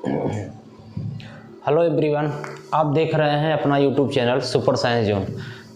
Hello everyone, आप देख रहे हैं अपना YouTube channel super science zone.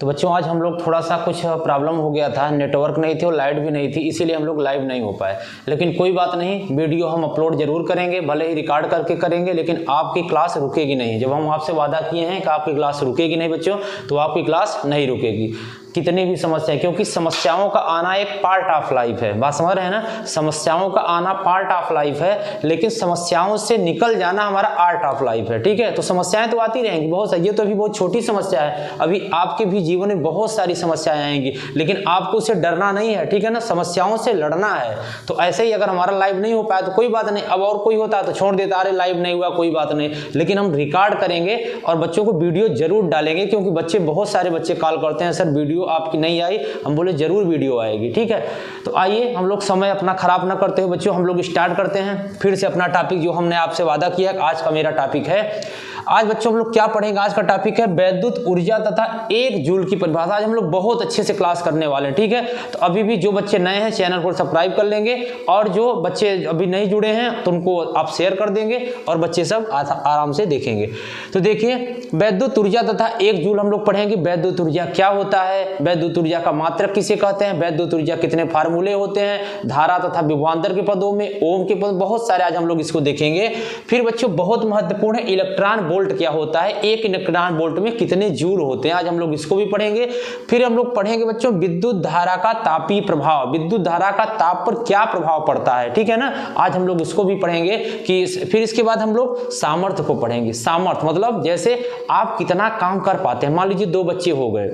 तो बच्चों आज हम लोग थोड़ा सा कुछ प्रॉब्लम हो गया था, नेटवर्क नहीं थी और लाइट भी नहीं थी, इसीलिए हम लोग लाइव नहीं हो पाए। लेकिन कोई बात नहीं, वीडियो हम अपलोड जरूर करेंगे, भले ही रिकॉर्ड करके करेंगे, लेकिन आपकी क्लास रुकेगी नहीं। जब हम आपसे वादा किए हैं कि आपकी क्लास रुकेगी नहीं बच्चों, तो आपकी क्लास नहीं रुकेगी। कितनी भी समस्या, क्योंकि समस्याओं का आना एक पार्ट ऑफ लाइफ है। बात समझ रहे हैं ना, समस्याओं का आना पार्ट ऑफ लाइफ है, लेकिन समस्याओं से निकल जाना हमारा आर्ट ऑफ लाइफ है। ठीक है, तो समस्याएं तो आती रहेंगी बहुत सारी, ये तो अभी बहुत छोटी समस्या है। अभी आपके भी जीवन में बहुत सारी समस्याएं आएंगी, लेकिन आपको उससे डरना नहीं है। ठीक है ना, समस्याओं से लड़ना है। तो ऐसे ही अगर हमारा लाइव नहीं हो पाया तो कोई बात नहीं, अब और कोई होता तो छोड़ देता, अरे लाइव नहीं हुआ कोई बात नहीं, लेकिन हम रिकॉर्ड करेंगे और बच्चों को वीडियो जरूर डालेंगे। क्योंकि बच्चे, बहुत सारे बच्चे कॉल करते हैं, सर वीडियो आपकी नहीं आई। हम बोले जरूर वीडियो आएगी। ठीक है, तो आइए हम लोग समय अपना खराब ना करते हुए बच्चों हम लोग स्टार्ट करते हैं फिर से अपना टॉपिक जो हमने आपसे वादा किया। आज का मेरा टॉपिक है, आज बच्चों हम लोग क्या पढ़ेंगे, आज का टॉपिक है वैद्युत ऊर्जा तथा 1 जूल की परिभाषा। आज हम लोग बहुत अच्छे से क्लास करने वाले हैं। ठीक है, तो अभी भी जो बच्चे नए हैं चैनल को सब्सक्राइब कर लेंगे, और जो बच्चे अभी नहीं जुड़े हैं तो उनको आप शेयर कर देंगे, और बच्चे सब आराम से देखेंगे। तो देखिए, वैद्युत ऊर्जा तथा 1 जूल हम लोग पढ़ेंगे। वैद्युत ऊर्जा क्या होता है, वैद्युत ऊर्जा का मात्रक किसे कहते हैं, वैद्युत ऊर्जा कितने फार्मूले होते हैं, धारा तथा विभवांतर के पदों में, ओम के पद, बहुत सारे आज हम लोग इसको देखेंगे। फिर बच्चों बहुत महत्वपूर्ण है, इलेक्ट्रॉन वोल्ट क्या होता है, एक इलेक्ट्रॉन वोल्ट में कितने जूल होते हैं, आज हम लोग इसको भी पढ़ेंगे। फिर हम लोग पढ़ेंगे बच्चों विद्युत धारा का तापीय प्रभाव, विद्युत धारा का ताप पर क्या प्रभाव पड़ता है। ठीक है ना, आज हम लोग इसको भी पढ़ेंगे। कि फिर इसके बाद हम लोग सामर्थ्य को पढ़ेंगे। सामर्थ्य मतलब जैसे आप कितना काम कर पाते हैं। मान लीजिए 2 बच्चे हो गए,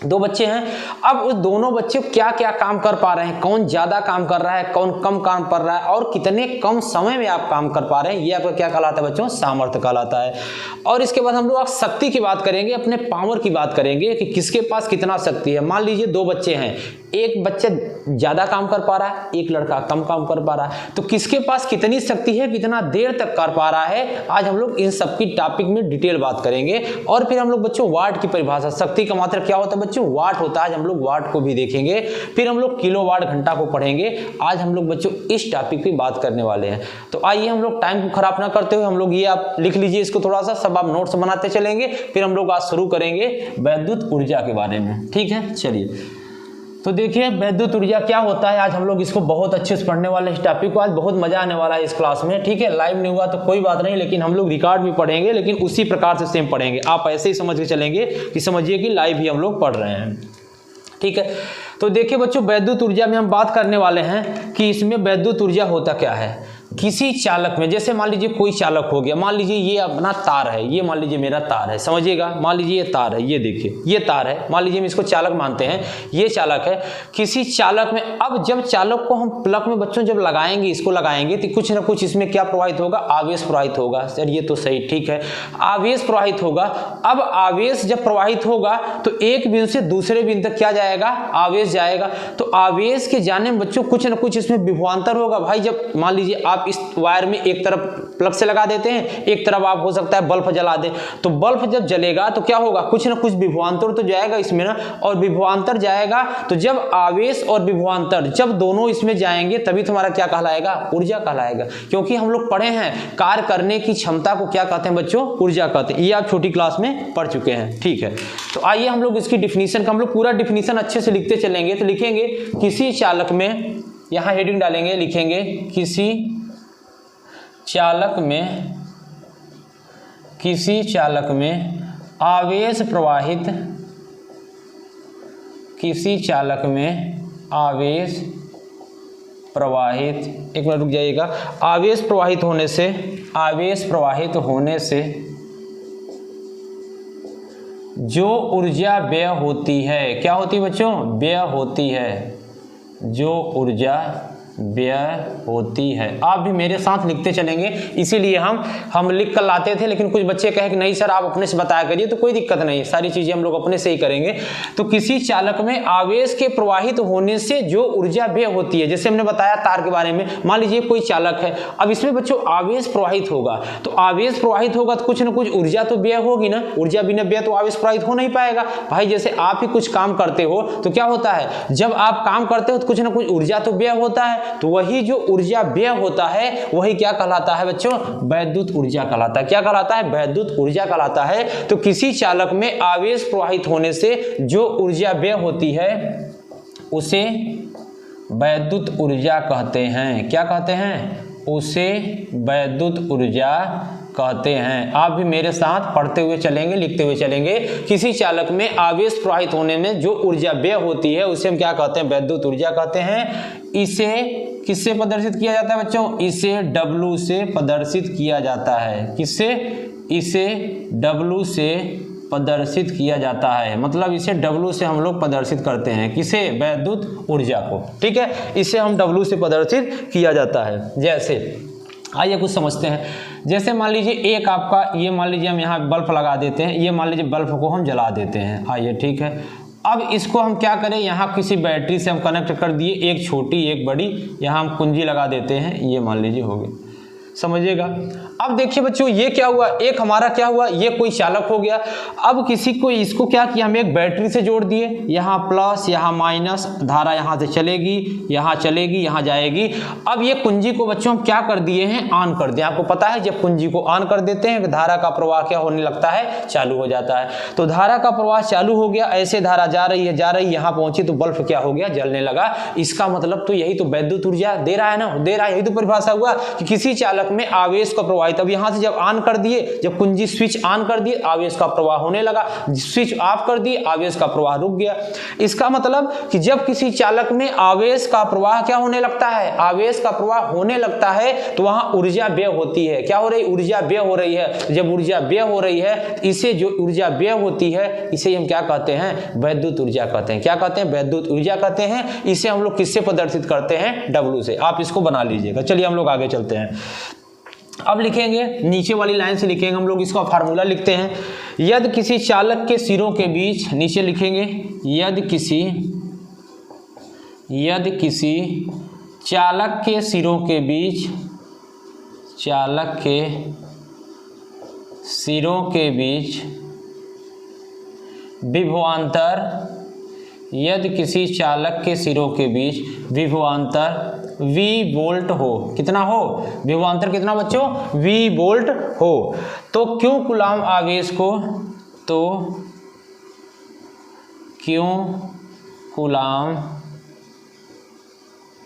2 बच्चे हैं, अब उस दोनों बच्चे क्या क्या काम कर पा रहे हैं, कौन ज्यादा काम कर रहा है, कौन कम काम कर रहा है, और कितने कम समय में आप काम कर पा रहे हैं, ये आपका क्या कहलाता है बच्चों, सामर्थ्य कहलाता है। और इसके बाद हम लोग आज शक्ति की बात करेंगे, अपने पावर की बात करेंगे कि किसके पास कितना शक्ति है। मान लीजिए 2 बच्चे हैं, एक बच्चा ज्यादा काम कर पा रहा है, एक लड़का कम काम कर पा रहा है, तो किसके पास कितनी शक्ति है, कितना देर तक कर पा रहा है, आज हम लोग इन सब की टॉपिक में डिटेल बात करेंगे। और फिर हम लोग बच्चों वाट की परिभाषा, शक्ति का मात्रक क्या होता है बच्चों, वाट होता है, आज हम लोग वाट को भी देखेंगे। फिर हम लोग किलोवाट घंटा को पढ़ेंगे। आज हम लोग बच्चों इस टॉपिक पे बात करने वाले हैं। तो आइए हम लोग टाइम को खराब ना करते हुए हम लोग, ये आप लिख लीजिए इसको, थोड़ा सा सब आप नोट्स बनाते चलेंगे। फिर हम लोग आज शुरू करेंगे वैद्युत ऊर्जा के बारे में। ठीक है, चलिए। तो देखिए वैद्युत ऊर्जा क्या होता है, आज हम लोग इसको बहुत अच्छे से पढ़ने वाले हैं। इस टॉपिक को आज बहुत मजा आने वाला है इस क्लास में। ठीक है, लाइव नहीं हुआ तो कोई बात नहीं, लेकिन हम लोग रिकॉर्ड भी पढ़ेंगे, लेकिन उसी प्रकार से सेम पढ़ेंगे। आप ऐसे ही समझ के चलेंगे कि समझिए कि लाइव ही हम लोग पढ़ रहे हैं। ठीक है, तो देखिए बच्चों वैद्युत ऊर्जा में हम बात करने वाले हैं कि इसमें वैद्युत ऊर्जा होता क्या है। किसी चालक में, जैसे मान लीजिए कोई चालक हो गया, मान लीजिए ये अपना तार है, ये मान लीजिए मेरा तार है, समझिएगा, मान लीजिए ये तार है, ये देखिए ये तार है, मान लीजिए हम इसको चालक मानते हैं, ये चालक है। किसी चालक में, अब जब चालक को हम प्लग में बच्चों जब लगाएंगे, इसको लगाएंगे, तो कुछ ना कुछ इसमें क्या प्रवाहित होगा, आवेश प्रवाहित होगा। सर ये तो सही, ठीक है, आवेश प्रवाहित होगा। अब आवेश जब प्रवाहित होगा तो एक बिंदु से दूसरे बिंदु तक क्या जाएगा, आवेश जाएगा। तो आवेश के जाने में बच्चों कुछ ना कुछ इसमें विभवांतर होगा। भाई जब मान लीजिए आप इस वायर में एक तरफ प्लग से लगा देते हैं, एक तरफ आप हो सकता है बल्ब जला दें, तो बल्ब जब जलेगा तो क्या होगा, कुछ ना कुछ विभवांतर तो जाएगा इसमें ना, और विभवांतर जाएगा तो जब आवेश और विभवांतर जब दोनों इसमें जाएंगे तभी तुम्हारा क्या कहलाएगा, ऊर्जा कहलाएगा। क्योंकि हम लोग पढ़े हैं कार्य करने की क्षमता को क्या कहते हैं बच्चों, ऊर्जा कहते हैं। ये आप छोटी क्लास में पढ़ चुके हैं। ठीक है, तो आइए हम लोग इसकी डिफिनीशन का, हम लोग पूरा डिफिनीशन अच्छे से लिखते चलेंगे। तो लिखेंगे किसी चालक में, यहां हेडिंग डालेंगे, लिखेंगे किसी चालक में आवेश प्रवाहित, किसी चालक में आवेश प्रवाहित, एक मिनट रुक जाइएगा, आवेश प्रवाहित होने से जो ऊर्जा व्यय होती है, क्या होती है बच्चों, व्यय होती है, जो ऊर्जा व्यय होती है। आप भी मेरे साथ लिखते चलेंगे, इसीलिए हम लिख कर लाते थे, लेकिन कुछ बच्चे कहे कि नहीं सर आप अपने से बताया करिए, तो कोई दिक्कत नहीं है, सारी चीजें हम लोग अपने से ही करेंगे। तो किसी चालक में आवेश के प्रवाहित होने से जो ऊर्जा व्यय होती है, जैसे हमने बताया तार के बारे में, मान लीजिए कोई चालक है, अब इसमें बच्चों आवेश प्रवाहित होगा, तो आवेश प्रवाहित होगा तो कुछ ना कुछ ऊर्जा तो व्यय होगी ना, ऊर्जा बिना व्यय तो आवेश प्रवाहित हो नहीं पाएगा। भाई जैसे आप ही कुछ काम करते हो तो क्या होता है, जब आप काम करते हो तो कुछ ना कुछ ऊर्जा तो व्यय होता है, तो वही जो ऊर्जा व्यय होता है वही क्या कहलाता है बच्चों, वैद्युत ऊर्जा कहलाता है। क्या कहलाता है, वैद्युत ऊर्जा कहलाता है। तो किसी चालक में आवेश प्रवाहित होने से जो ऊर्जा व्यय होती है उसे वैद्युत ऊर्जा कहते हैं। क्या कहते हैं, उसे वैद्युत ऊर्जा कहते हैं। आप भी मेरे साथ पढ़ते हुए चलेंगे, लिखते हुए चलेंगे। किसी चालक में आवेश प्रवाहित होने में जो ऊर्जा व्यय होती है उसे हम क्या कहते हैं, वैद्युत ऊर्जा कहते हैं। इसे किससे प्रदर्शित किया जाता है बच्चों, इसे W से प्रदर्शित किया जाता है। किससे, इसे W से प्रदर्शित किया जाता है। मतलब इसे W से हम लोग प्रदर्शित करते हैं, किसे, वैद्युत ऊर्जा को। ठीक है, इसे हम W से प्रदर्शित किया जाता है। जैसे आइए कुछ समझते हैं। जैसे मान लीजिए एक आपका, ये मान लीजिए हम यहाँ बल्ब लगा देते हैं, ये मान लीजिए बल्ब को हम जला देते हैं। आइए ठीक है, अब इसको हम क्या करें, यहाँ किसी बैटरी से हम कनेक्ट कर दिए, एक छोटी एक बड़ी, यहाँ हम कुंजी लगा देते हैं, ये मान लीजिए हो गई, समझिएगा। अब देखिए बच्चों ये क्या हुआ, एक हमारा क्या हुआ, ये कोई चालक हो गया। अब किसी को इसको क्या किया, हम एक बैटरी से जोड़ दिए, यहाँ प्लस यहाँ माइनस, धारा यहाँ से चलेगी, यहाँ चलेगी, यहाँ जाएगी। अब ये कुंजी को बच्चों हम क्या कर दिए हैं, ऑन कर दिए। आपको पता है जब कुंजी को ऑन कर देते हैं धारा का प्रवाह क्या होने लगता है, चालू हो जाता है। तो धारा का प्रवाह चालू हो गया, ऐसे धारा जा रही है यहाँ पहुंची तो बल्ब क्या हो गया, जलने लगा। इसका मतलब तो यही तो वैद्युत ऊर्जा दे रहा है ना, दे रहा है। यही तो परिभाषा हुआ कि किसी चालक में आवेश का प्रवाहित। अब यहां से जब ऑन कर दिए, जब कुंजी स्विच ऑन कर दिए, आवेश का प्रवाह होने लगा। स्विच ऑफ कर दिए, आवेश का प्रवाह रुक गया। इसका मतलब कि जब किसी चालक में आवेश का प्रवाह क्या होने लगता है, आवेश का प्रवाह होने लगता है, तो वहां ऊर्जा व्यय होती है। क्या हो रही, ऊर्जा व्यय हो रही है। जब ऊर्जा व्यय हो रही है, इसे जो ऊर्जा व्यय होती है इसे हम क्या कहते हैं, वैद्युत ऊर्जा कहते हैं। क्या कहते हैं, वैद्युत ऊर्जा कहते हैं। इसे हम लोग किससे प्रदर्शित करते हैं, W से। आप इसको बना लीजिएगा। चलिए हम लोग आगे चलते हैं। अब लिखेंगे नीचे वाली लाइन से लिखेंगे हम लोग, इसका फार्मूला लिखते हैं। यदि किसी चालक के सिरों के बीच, नीचे लिखेंगे यदि किसी चालक के सिरों के बीच, चालक के सिरों के बीच विभवांतर, यदि किसी चालक के सिरों के बीच विभवांतर V वोल्ट हो, कितना हो, विभवांतर कितना बच्चों, V वोल्ट हो, तो क्यों कूलाम आवेश को, तो क्यों कूलाम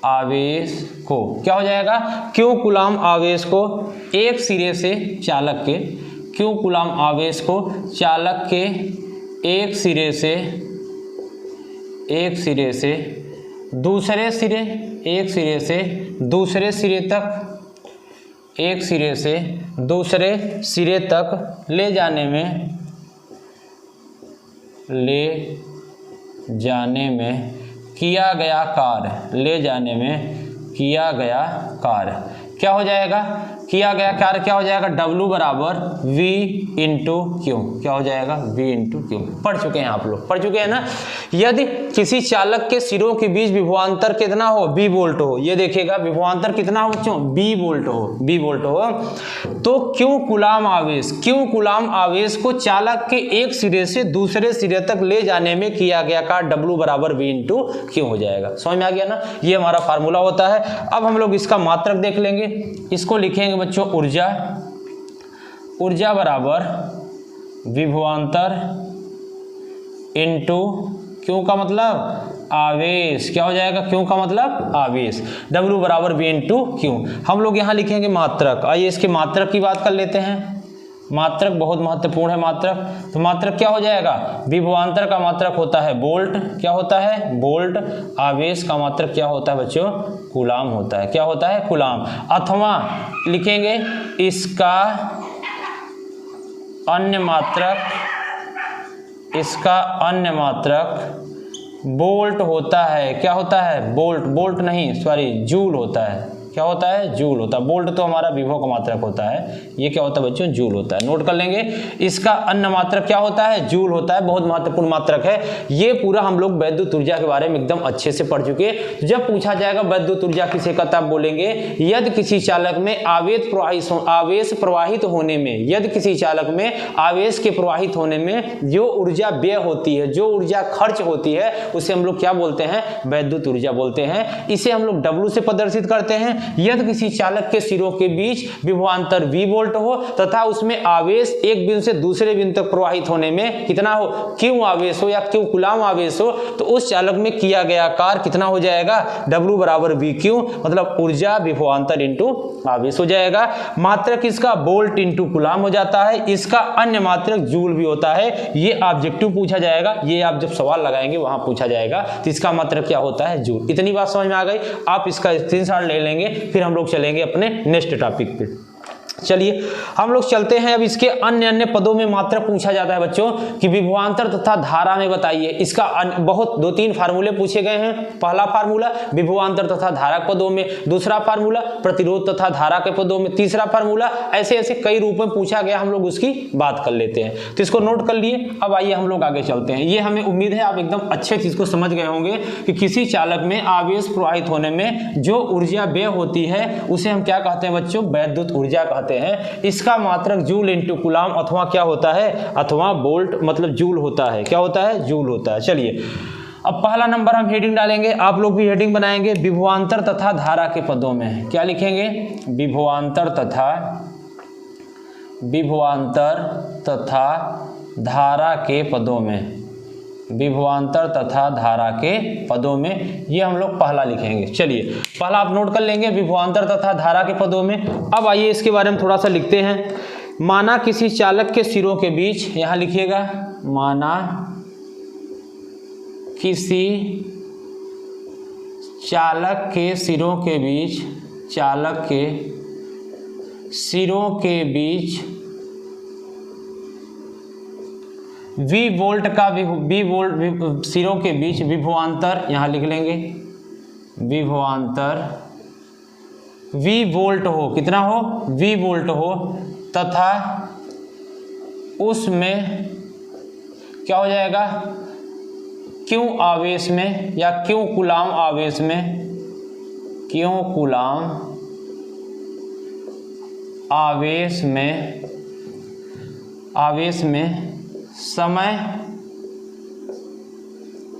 आवेश को क्या हो जाएगा, क्यों कूलाम आवेश को एक सिरे से चालक के, क्यों कूलाम आवेश को चालक के एक सिरे से दूसरे सिरे, एक सिरे से दूसरे सिरे तक, एक सिरे से दूसरे सिरे तक ले जाने में किया गया कार्य, ले जाने में किया गया कार्य क्या हो जाएगा, किया गया कार्य क्या हो जाएगा, W बराबर V इंटू क्यू, क्या हो जाएगा, V इंटू क्यू। पढ़ चुके हैं आप लोग, पढ़ चुके हैं ना। यदि किसी चालक के सिरों के बीच विभवांतर कितना हो, B वोल्ट हो, ये देखिएगा विभवांतर कितना हो बच्चों, B वोल्ट हो, तो क्यों कूलाम आवेश, क्यों कूलाम आवेश को चालक के एक सिरे से दूसरे सिरे तक ले जाने में किया गया कार्य W बराबर V इंटू क्यू हो जाएगा। समझ में आ गया ना, ये हमारा फार्मूला होता है। अब हम लोग इसका मात्रक देख लेंगे। इसको लिखेंगे बच्चों ऊर्जा बराबर विभवांतर इंटू क्यों का मतलब आवेश, क्या हो जाएगा, क्यों का मतलब आवेश, W बराबर V इंटू क्यू। हम लोग यहाँ लिखेंगे मात्रक। आइए इसके मात्रक की बात कर लेते हैं। मात्रक बहुत महत्वपूर्ण है मात्रक। तो मात्रक क्या हो जाएगा, विभवांतर का मात्रक होता है वोल्ट, क्या होता है वोल्ट। आवेश का मात्रक क्या होता है बच्चों, कूलाम होता है, क्या होता है कूलाम। अथवा लिखेंगे इसका अन्य मात्रक वोल्ट होता है, क्या होता है वोल्ट, वोल्ट नहीं सॉरी जूल होता है, क्या होता है, जूल होता है। वोल्ट तो हमारा विभव का मात्रक होता है, ये क्या होता है बच्चों, जूल होता है। नोट कर लेंगे। इसका अन्य मात्रक क्या होता है, जूल होता है, बहुत महत्वपूर्ण मात्रक है। ये पूरा हम लोग वैद्युत ऊर्जा के बारे में एकदम अच्छे से पढ़ चुके हैं। जब पूछा जाएगा वैद्युत ऊर्जा किसे कहता है, बोलेंगे यदि किसी चालक में आवेश प्रवाहित होने में, यदि किसी चालक में आवेश के प्रवाहित होने में जो ऊर्जा व्यय होती है, जो ऊर्जा खर्च होती है, उसे हम लोग क्या बोलते हैं, वैद्युत ऊर्जा बोलते हैं। इसे हम लोग W से प्रदर्शित करते हैं। यदि किसी चालक के सिरों के बीच विभवांतर V वोल्ट हो तथा उसमें आवेश एक बिंदु से दूसरे बिंदु तक प्रवाहित होने में कितना हो, Q आवेश हो या Q कूलाम आवेश हो, तो उस चालक में किया गया कार्य कितना हो जाएगा, W बराबर VQ, मतलब ऊर्जा विभवांतर इंटू आवेश हो जाएगा। मात्रक इसका वोल्ट इंटू कूलाम हो जाता है। इसका अन्य मात्रक जूल भी होता है। ये ऑब्जेक्टिव पूछा जाएगा, ये आप जब सवाल लगाएंगे वहां पूछा जाएगा, तो इसका मात्रक क्या होता है, जूल। इतनी बात समझ में आ गई। आप इसका स्क्रीनशॉट ले लेंगे, फिर हम लोग चलेंगे अपने नेक्स्ट टॉपिक पे। चलिए हम लोग चलते हैं। अब इसके अन्य पदों में मात्रक पूछा जाता है बच्चों कि विभवांतर तथा धारा में बताइए। इसका बहुत 2-3 फार्मूले पूछे गए हैं। पहला फार्मूला विभवांतर तथा धारा के पदों में, दूसरा फार्मूला प्रतिरोध तथा धारा के पदों में, तीसरा फार्मूला, ऐसे ऐसे कई रूप में पूछा गया। हम लोग उसकी बात कर लेते हैं, तो इसको नोट कर लिए। अब आइए हम लोग आगे चलते हैं। ये हमें उम्मीद है आप एकदम अच्छे चीज को समझ गए होंगे कि किसी चालक में आवेश प्रवाहित होने में जो ऊर्जा व्यय होती है उसे हम क्या कहते हैं बच्चों, वैद्युत ऊर्जा कहते हैं। इसका मात्रक जूल इंटू कूलाम अथवा क्या होता है, अथवा वोल्ट, मतलब जूल होता है। क्या होता है, जूल होता है। चलिए अब पहला नंबर हम हेडिंग डालेंगे, आप लोग भी हेडिंग बनाएंगे, विभवांतर तथा धारा के पदों में। क्या लिखेंगे, विभवांतर तथा धारा के पदों में, विभवांतर तथा धारा के पदों में, ये हम लोग पहला लिखेंगे। चलिए पहला आप नोट कर लेंगे, विभवांतर तथा धारा के पदों में। अब आइए इसके बारे में थोड़ा सा लिखते हैं। माना किसी चालक के सिरों के बीच, यहां लिखिएगा, माना किसी चालक के सिरों के बीच, चालक के सिरों के बीच V वोल्ट का, V वोल्ट सिरों के बीच विभवांतर, यहां लिख लेंगे, विभवांतर V वोल्ट हो, कितना हो, V वोल्ट हो, तथा उसमें क्या हो जाएगा, Q आवेश में या Q कूलाम आवेश में, Q कूलाम आवेश में समय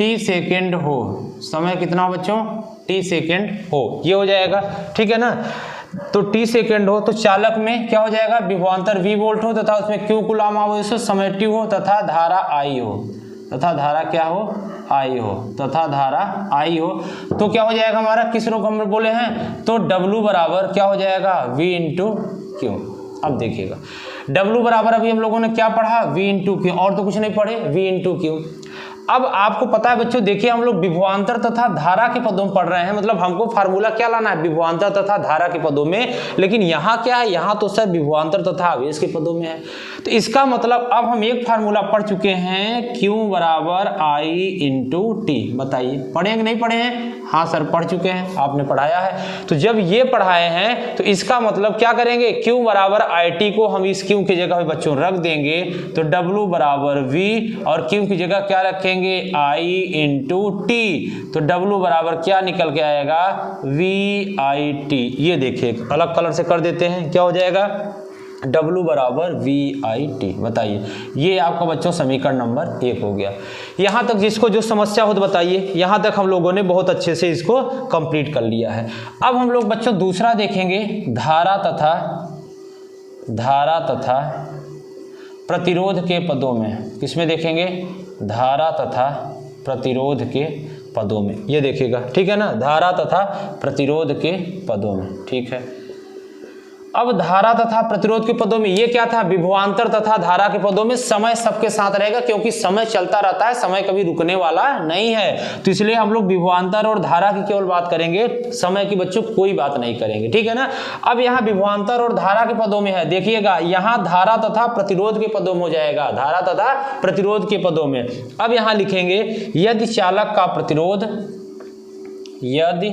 t सेकेंड हो। समय कितना हो बच्चों, t सेकेंड हो, ये हो जाएगा। ठीक है ना, तो t सेकेंड हो तो चालक में क्या हो जाएगा, विभवांतर V वोल्ट हो तथा उसमें Q कूलाम आवेश हो, समय t हो तथा धारा I हो, तथा धारा क्या हो, I हो, तथा धारा I हो। तो क्या हो जाएगा हमारा, किस रूप हम बोले हैं, तो W बराबर क्या हो जाएगा, V इंटू Q। अब देखिएगा W बराबर अभी हम लोगों ने क्या पढ़ा, V इंटू Q, और तो कुछ नहीं पढ़े, V इंटू Q। अब आपको पता है बच्चों, देखिए हम लोग विभवांतर तथा धारा के पदों में पढ़ रहे हैं, मतलब हमको फार्मूला क्या लाना है, विभवांतर तथा धारा के पदों में। लेकिन यहाँ क्या है, यहाँ तो सर विभवांतर तथा आवेश के पदों में है। तो इसका मतलब अब हम एक फार्मूला पढ़ चुके हैं, Q बराबर I इंटू T। बताइए पढ़े कि नहीं पढ़े हैं, हाँ सर पढ़ चुके हैं, आपने पढ़ाया है। तो जब ये पढ़ाए हैं तो इसका मतलब क्या करेंगे, Q बराबर IT को हम इस Q की जगह बच्चों रख देंगे, तो W बराबर V और Q की जगह क्या रखेंगे, I इंटू T। तो W बराबर क्या निकल के आएगा, VIT। ये देखिए अलग कलर से कर देते हैं, क्या हो जाएगा, W बराबर VIT। बताइए, ये आपका बच्चों समीकरण नंबर 1 हो गया। यहाँ तक जिसको जो समस्या हो तो बताइए। यहाँ तक हम लोगों ने बहुत अच्छे से इसको कंप्लीट कर लिया है। अब हम लोग बच्चों दूसरा देखेंगे, धारा तथा प्रतिरोध के पदों में। किसमें देखेंगे, धारा तथा प्रतिरोध के पदों में। ये देखिएगा, ठीक है ना, धारा तथा प्रतिरोध के पदों में। ठीक है, अब धारा तथा प्रतिरोध के पदों में ये क्या था, विभवांतर तथा धारा के पदों में समय सबके साथ रहेगा, क्योंकि समय चलता रहता है, समय कभी रुकने वाला नहीं है। तो इसलिए हम लोग विभवांतर और धारा की केवल बात करेंगे, समय की बच्चों कोई बात नहीं करेंगे। ठीक है ना। अब यहाँ विभवांतर और धारा के पदों में है, देखिएगा यहाँ धारा तथा प्रतिरोध के पदों में हो जाएगा, धारा तथा प्रतिरोध के पदों में। अब यहाँ लिखेंगे, यदि चालक का प्रतिरोध, यदि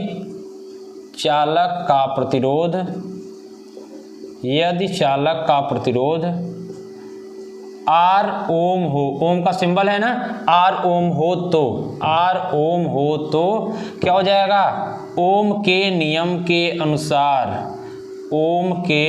चालक का प्रतिरोध, यदि चालक का प्रतिरोध R ओम हो, ओम का सिंबल है ना, R ओम हो तो, R ओम हो तो क्या हो जाएगा, ओम के नियम के अनुसार, ओम के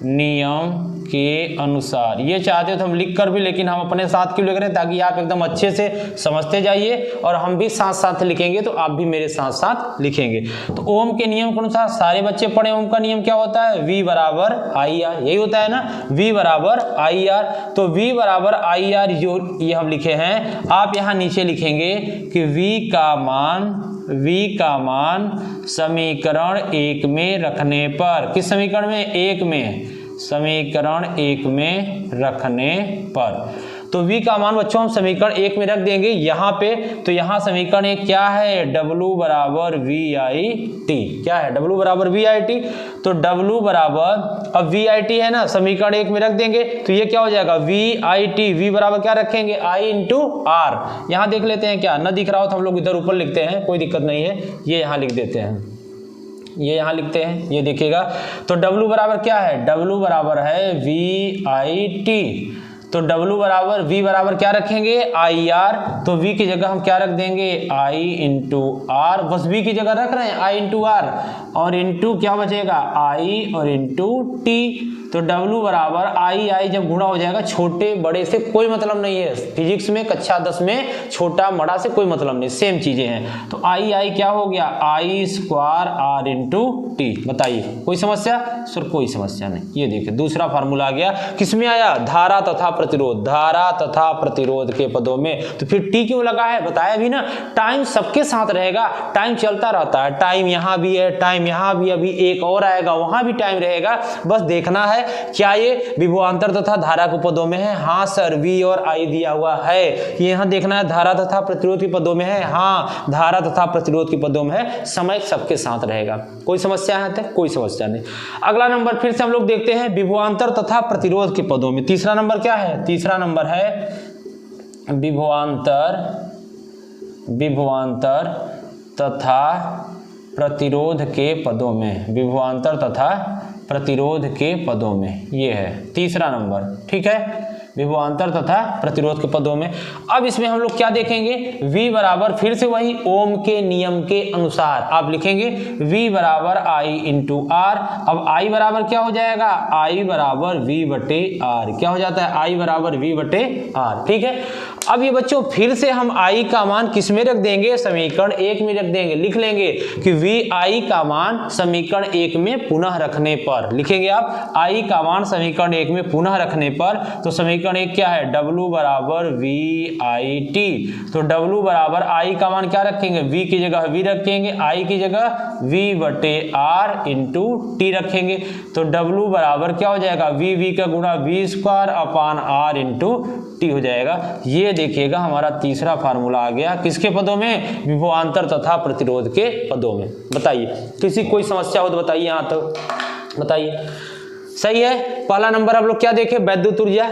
नियम के अनुसार, ये चाहते हो तो हम लिख कर भी, लेकिन हम अपने साथ क्यों लिख रहे हैं, ताकि आप एकदम अच्छे से समझते जाइए और हम भी साथ साथ लिखेंगे तो आप भी मेरे साथ साथ लिखेंगे। तो ओम के नियम के अनुसार सारे बच्चे पढ़े, ओम का नियम क्या होता है, V बराबर आई आर, यही होता है ना, V बराबर आई आर। तो V बराबर आई आर जो ये हम लिखे हैं, आप यहाँ नीचे लिखेंगे कि V का मान समीकरण 1 में रखने पर, किस समीकरण में, 1 में, समीकरण 1 में रखने पर, तो V का मान बच्चों हम समीकरण 1 में रख देंगे यहाँ पे। तो यहाँ समीकरण 1 क्या है, W बराबर VIT, क्या है, W बराबर VIT। तो W बराबर, अब VIT है ना, समीकरण 1 में रख देंगे तो ये क्या हो जाएगा, VIT, V बराबर क्या रखेंगे, I इंटू R। यहाँ देख लेते हैं, क्या न दिख रहा हो तो हम लोग इधर ऊपर लिखते हैं, कोई दिक्कत नहीं है, ये यहाँ लिख देते हैं, ये यहाँ लिखते हैं, ये देखिएगा। तो W बराबर क्या है, W बराबर है VIT। तो W बराबर, V बराबर क्या रखेंगे, IR। तो V की जगह हम क्या रख देंगे, I इंटू R, बस V की जगह रख रहे हैं I इंटू R, और इंटू क्या बचेगा, I और इंटू T। तो W बराबर I जब गुणा हो जाएगा, छोटे बड़े से कोई मतलब नहीं है, फिजिक्स में कक्षा 10 में छोटा बड़ा से कोई मतलब नहीं, सेम चीजें हैं। तो I क्या हो गया, I square R into T। बताइए कोई समस्या, सर कोई समस्या नहीं। ये देखिए दूसरा फार्मूला आ गया, किसमें आया, धारा तथा प्रतिरोध, धारा तथा प्रतिरोध के पदों में। तो फिर T क्यों लगा है, बताया भी ना, टाइम सबके साथ रहेगा, टाइम चलता रहता है, टाइम यहाँ भी है, टाइम यहाँ भी, अभी एक और आएगा वहां भी टाइम रहेगा, बस देखना है क्या ये विभवांतर तथा धारा के पदों में है, हाँ सर V और I दिया हुआ है। ये यहाँ देखना है धारा तथा प्रतिरोध के पदों में है, हाँ धारा तथा प्रतिरोध के पदों में है, समय सबके साथ रहेगा। कोई समस्या है तो कोई समस्या नहीं। अगला नंबर फिर से हम लोग देखते हैं विभवांतर तथा प्रतिरोध के पदों में। तीसरा नंबर क्या है, तीसरा नंबर है विभवांतर तथा प्रतिरोध के पदों में, विभवांतर तथा प्रतिरोध के पदों में, ये है तीसरा नंबर, ठीक है, विभवांतर तथा प्रतिरोध के पदों में। अब इसमें हम लोग क्या देखेंगे, V बराबर फिर से वही ओम के नियम के अनुसार आप लिखेंगे V बराबर I इंटू R। अब I बराबर क्या हो जाएगा, I बराबर V बटे R, क्या हो जाता है, I बराबर V बटे R, ठीक है। अब ये बच्चों फिर से हम I का मान किस में रख देंगे, समीकरण 1 में रख देंगे, लिख लेंगे कि VI का मान समीकरण 1 में पुनः रखने पर, लिखेंगे आप I का मान समीकरण 1 में पुनः रखने पर। तो समीकरण 1 क्या है, W बराबर VIT। तो W बराबर I का मान क्या रखेंगे, V की जगह V रखेंगे, I की जगह V बटे R इंटू T रखेंगे। तो W बराबर क्या हो जाएगा, V का गुणा V square upon R into T हो जाएगा। ये देखिएगा हमारा तीसरा फार्मूला आ गया, किसके पदों में, विभवांतर तथा प्रतिरोध के पदों में। बताइए किसी कोई समस्या हो तो बताइए, यहाँ तो बताइए। सही है, पहला नंबर हम लोग क्या देखे, वैद्युत ऊर्जा,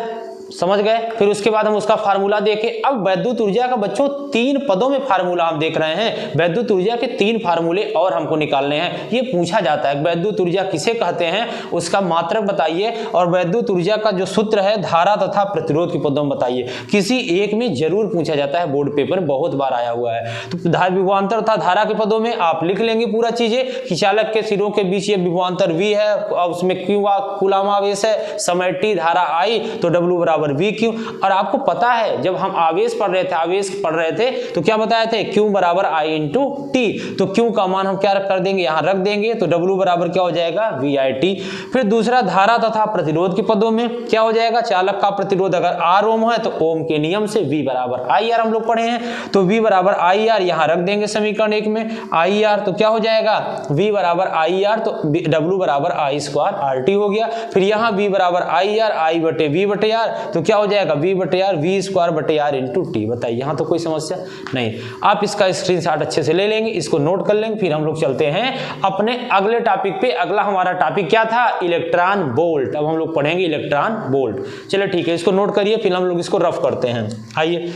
समझ गए। फिर उसके बाद हम उसका फार्मूला देखे। अब वैद्युत ऊर्जा का बच्चों 3 पदों में फार्मूला हम देख रहे हैं, वैद्युत ऊर्जा के 3 फार्मूले और हमको निकालने हैं। ये पूछा जाता है वैद्युत ऊर्जा किसे कहते हैं, उसका मात्रक बताइए, और वैद्युत ऊर्जा का जो सूत्र है धारा तथा प्रतिरोध के पदों में बताइए। किसी एक में जरूर पूछा जाता है, बोर्ड पेपर बहुत बार आया हुआ है। तो विभवांतर तथा धारा के पदों में आप लिख लेंगे पूरा चीजें कि चालक के सिरों के बीच ये विभवांतर V है, और उसमें Q कूलाम आवेश है, समय T, धारा I, तो W बराबर V Q। और आपको पता है जब हम आवेश पढ़ रहे थे तो क्या बताए थे, Q बराबर I इंटू T। तो Q का मान हम क्या कर देंगे, यहाँ रख देंगे, तो W बराबर क्या हो जाएगा, VIT। फिर दूसरा धारा तथा प्रतिरोध के पदों में क्या हो जाएगा, चालक का प्रतिरोध अगर R ओम है तो ओम के नियम से V बराबर IR हम लोग पढ़े हैं, तो V बराबर IR यहाँ रख देंगे समीकरण 1 में IR। तो क्या हो जाएगा, V बराबर IR, तो W बराबर I स्क्वायर RT हो गया। फिर यहाँ V बराबर IR, I बटे V बटे R, तो क्या हो जाएगा V बटे R, V स्क्वायर बटे R इंटू T। बताइए यहाँ तो कोई समस्या नहीं। आप इसका स्क्रीनशॉट अच्छे से ले लेंगे, इसको नोट कर लेंगे। फिर हम लोग चलते हैं अपने अगले टॉपिक पे। अगला हमारा टॉपिक क्या था, इलेक्ट्रॉन वोल्ट। अब हम लोग पढ़ेंगे इलेक्ट्रॉन वोल्ट। चलिए ठीक है, इसको नोट करिए, फिर हम लोग इसको रफ करते हैं। आइए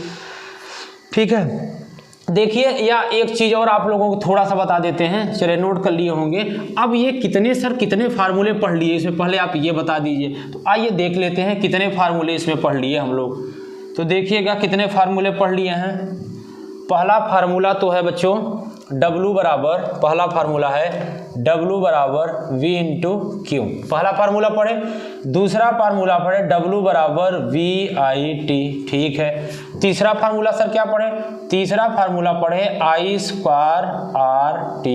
ठीक है, देखिए, या एक चीज़ और आप लोगों को थोड़ा सा बता देते हैं, चलिए नोट कर लिए होंगे। अब ये कितने फार्मूले पढ़ लिए इसमें, पहले आप ये बता दीजिए। तो आइए देख लेते हैं कितने फार्मूले इसमें पढ़ लिए हम लोग। तो देखिएगा कितने फार्मूले पढ़ लिए हैं। पहला फार्मूला तो है बच्चों W बराबर, पहला फार्मूला है W बराबर V इंटू क्यू, पहला फार्मूला पढ़े। दूसरा फार्मूला पढ़े W बराबर VIT, ठीक है। तीसरा फार्मूला सर क्या पढ़े? तीसरा फार्मूला पढ़े I स्क्वायर RT,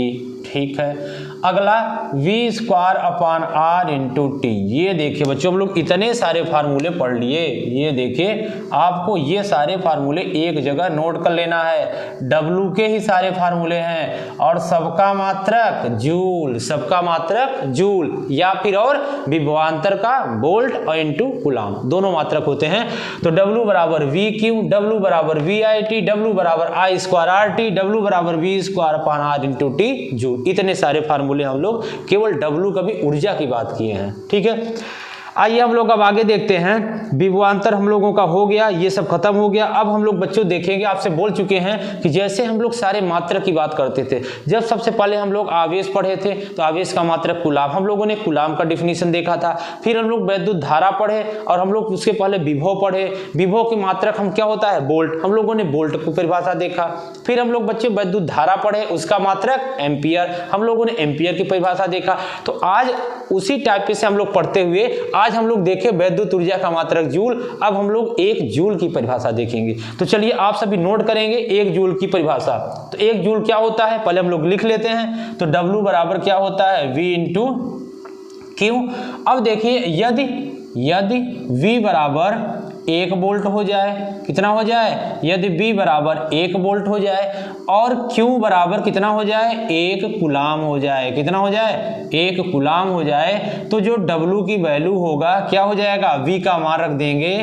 ठीक है। अगला V square upon R into T. ये देखिए बच्चों हम लोग इतने सारे फार्मूले पढ़ लिए। ये देखिए आपको ये सारे फार्मूले एक जगह नोट कर लेना है। W के ही सारे फार्मूले हैं और सबका मात्रक जूल, सबका मात्रक जूल या फिर और विभवांतर का वोल्ट और इंटू कूलाम, दोनों मात्रक होते हैं। तो W बराबर VQ, W बराबर VIT, W बराबर I स्क्वायर RT, W बराबर V square upon R into T joule. इतने सारे फार्मूले हम लोग केवल W का भी ऊर्जा की बात किए हैं, ठीक है। आइए हम लोग अब आगे देखते हैं। विभवांतर हम लोगों का हो गया, ये सब खत्म हो गया। अब हम लोग बच्चों देखेंगे, आपसे बोल चुके हैं कि जैसे हम लोग सारे मात्रक की बात करते थे, जब सबसे पहले हम लोग आवेश पढ़े थे तो आवेश का मात्रक कूलाम, हम लोगों ने कूलाम का डिफिनीशन देखा था। फिर हम लोग वैद्युत धारा पढ़े और हम लोग उसके पहले विभव पढ़े। विभव के मात्रक हम क्या होता है? वोल्ट, हम लोगों ने वोल्ट को परिभाषा देखा। फिर हम लोग बच्चे वैद्युत धारा पढ़े, उसका मात्रक एम्पियर, हम लोगों ने एम्पियर की परिभाषा देखा। तो आज उसी टाइप से हम लोग पढ़ते हुए आज हम लोग देखें वैद्युत ऊर्जा का मात्रक जूल। अब हम लोग एक जूल की परिभाषा देखेंगे। तो चलिए आप सभी नोट करेंगे एक जूल की परिभाषा। तो एक जूल क्या होता है पहले हम लोग लिख लेते हैं। तो W बराबर क्या होता है? V into Q. अब देखिए यदि V बराबर 1 वोल्ट हो जाए, कितना हो जाए? यदि V बराबर 1 वोल्ट हो जाए और Q बराबर कितना हो जाए? 1 कूलाम हो जाए, कितना हो जाए? 1 कूलाम हो जाए, तो जो W की वैल्यू होगा क्या हो जाएगा? V का मान रख देंगे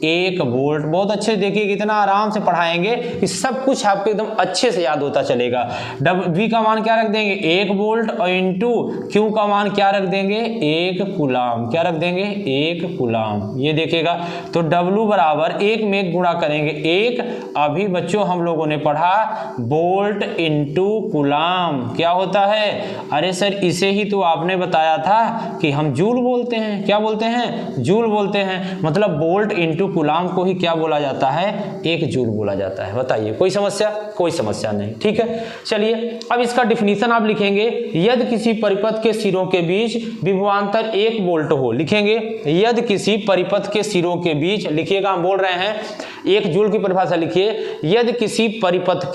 1 वोल्ट। बहुत अच्छे देखिए कितना आराम से पढ़ाएंगे कि सब कुछ आपको एकदम अच्छे से याद होता चलेगा। V का मान क्या रख देंगे? 1 वोल्ट और इंटू Q का मान क्या रख देंगे? 1 कूलाम, क्या रख देंगे? 1 कूलाम। ये देखिएगा तो W बराबर 1 में गुणा करेंगे 1। अभी बच्चों हम लोगों ने पढ़ा वोल्ट इंटू कूलाम क्या होता है? अरे सर इसे ही तो आपने बताया था कि हम जूल बोलते हैं। क्या बोलते हैं? जूल बोलते हैं। मतलब वोल्ट इंटू कूलाम को ही क्या बोला जाता है? 1 जूल बोला जाता है। बताइए कोई समस्या? कोई समस्या नहीं, ठीक है। चलिए अब इसका डिफिनीशन आप लिखेंगे। यदि किसी परिपथ के सिरों के बीच विभवांतर 1 वोल्ट हो, लिखेंगे यदि किसी परिपथ के सिरों के बीच, लिखिएगा हम बोल रहे हैं 1 जूल की परिभाषा लिखिए। यदि किसी परिपथ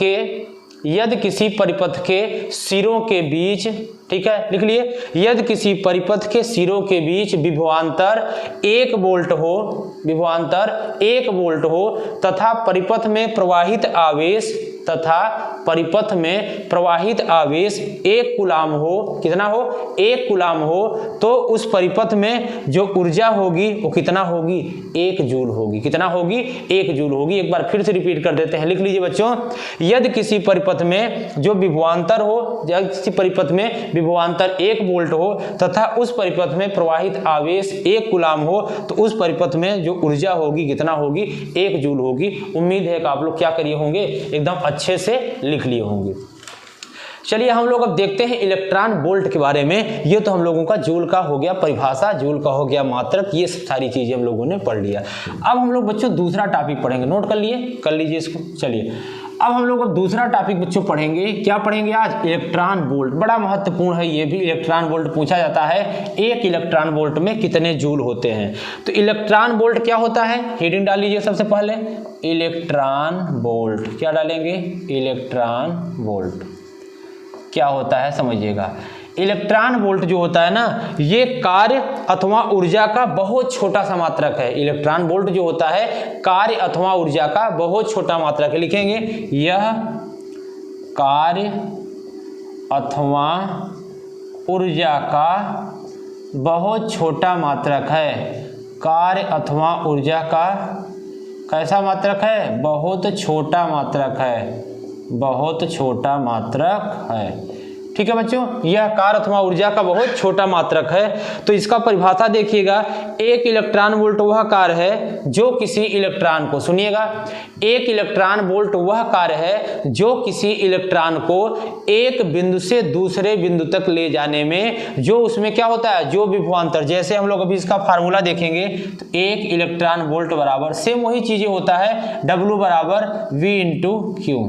के सिरों के बीच, ठीक है लिख लिए, यदि किसी परिपथ के सिरों के बीच विभवांतर 1 वोल्ट हो, विभवांतर 1 वोल्ट हो तथा परिपथ में प्रवाहित आवेश 1 कूलाम हो, कितना हो? 1 कूलाम हो, तो उस परिपथ में जो ऊर्जा होगी वो कितना होगी? 1 जूल होगी। कितना होगी? 1 जूल होगी। एक बार फिर से रिपीट कर देते हैं, लिख लीजिए बच्चों। यदि किसी परिपथ में जो विभवांतर हो, या किसी परिपथ में विभवांतर 1 वोल्ट हो तथा उस परिपथ में प्रवाहित आवेश 1 कूलाम हो, तो उस परिपथ में जो ऊर्जा होगी कितना होगी? 1 जूल होगी। उम्मीद है कि आप लोग क्या करिए होंगे? एकदम अच्छे से लिख लिए होंगे। चलिए हम लोग अब देखते हैं इलेक्ट्रॉन वोल्ट के बारे में। ये तो हम लोगों का जूल का हो गया परिभाषा, जूल का हो गया मात्रक, ये सारी चीजें हम लोगों ने पढ़ लिया। अब हम लोग बच्चों दूसरा टॉपिक पढ़ेंगे। नोट कर लिए? कर लीजिए इसको। चलिए अब हम लोग अब दूसरा टॉपिक बच्चों पढ़ेंगे। क्या पढ़ेंगे आज? Electron volt. बड़ा महत्वपूर्ण है ये भी। इलेक्ट्रॉन वोल्ट पूछा जाता है, 1 इलेक्ट्रॉन वोल्ट में कितने जूल होते हैं। तो इलेक्ट्रॉन वोल्ट क्या होता है? हेडिंग डाल लीजिए सबसे पहले, इलेक्ट्रॉन वोल्ट। क्या डालेंगे? इलेक्ट्रॉन वोल्ट क्या होता है समझिएगा। इलेक्ट्रॉन वोल्ट जो होता है ना, ये कार्य अथवा ऊर्जा का बहुत छोटा सा मात्रक है। इलेक्ट्रॉन वोल्ट जो होता है कार्य अथवा ऊर्जा का बहुत छोटा मात्रक है। लिखेंगे यह कार्य अथवा ऊर्जा का बहुत छोटा मात्रक है। कार्य अथवा ऊर्जा का कैसा मात्रक है? बहुत छोटा मात्रक है। बहुत छोटा मात्रक है, ठीक है बच्चों, यह कार्य अथवा ऊर्जा का बहुत छोटा मात्रक है। तो इसका परिभाषा देखिएगा, एक इलेक्ट्रॉन वोल्ट वह कार्य है जो किसी इलेक्ट्रॉन को, सुनिएगा, एक इलेक्ट्रॉन वोल्ट वह कार्य है जो किसी इलेक्ट्रॉन को एक बिंदु से दूसरे बिंदु तक ले जाने में, जो उसमें क्या होता है, जो विभवांतर, जैसे हम लोग अभी इसका फार्मूला देखेंगे तो एक इलेक्ट्रॉन वोल्ट बराबर सेम वही चीजें होता है, W बराबर V इंटू क्यू,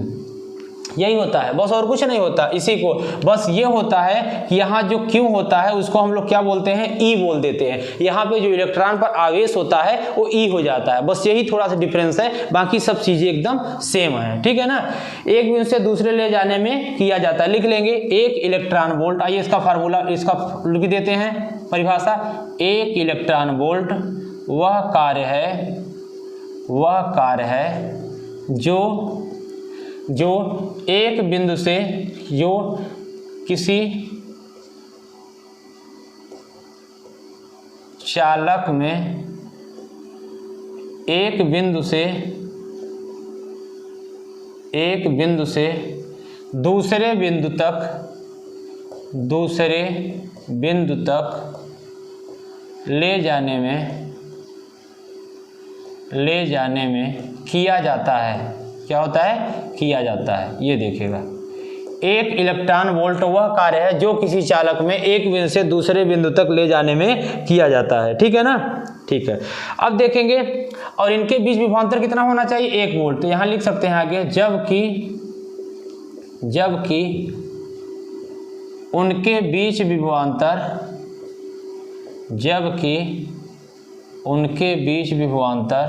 यही होता है, बस और कुछ नहीं होता। इसी को बस ये होता है कि यहाँ जो Q होता है उसको हम लोग क्या बोलते हैं, E बोल देते हैं। यहाँ पे जो इलेक्ट्रॉन पर आवेश होता है वो E हो जाता है, बस यही थोड़ा सा डिफरेंस है, बाकी सब चीजें एकदम सेम है, ठीक है ना। एक बिंदु से दूसरे ले जाने में किया जाता है, लिख लेंगे एक इलेक्ट्रॉन वोल्ट। आइए इसका फार्मूला, इसका लिख देते हैं परिभाषा, एक इलेक्ट्रॉन वोल्ट वह कार्य है जो एक बिंदु से, जो किसी चालक में एक बिंदु से दूसरे बिंदु तक ले जाने में किया जाता है, क्या होता है, किया जाता है। ये देखिएगा, एक इलेक्ट्रॉन वोल्ट वह कार्य है जो किसी चालक में एक बिंदु से दूसरे बिंदु तक ले जाने में किया जाता है, ठीक है ना, ठीक है। अब देखेंगे, और इनके बीच विभवांतर कितना होना चाहिए, 1 वोल्ट। तो यहां लिख सकते हैं आगे, जबकि उनके बीच विभवांतर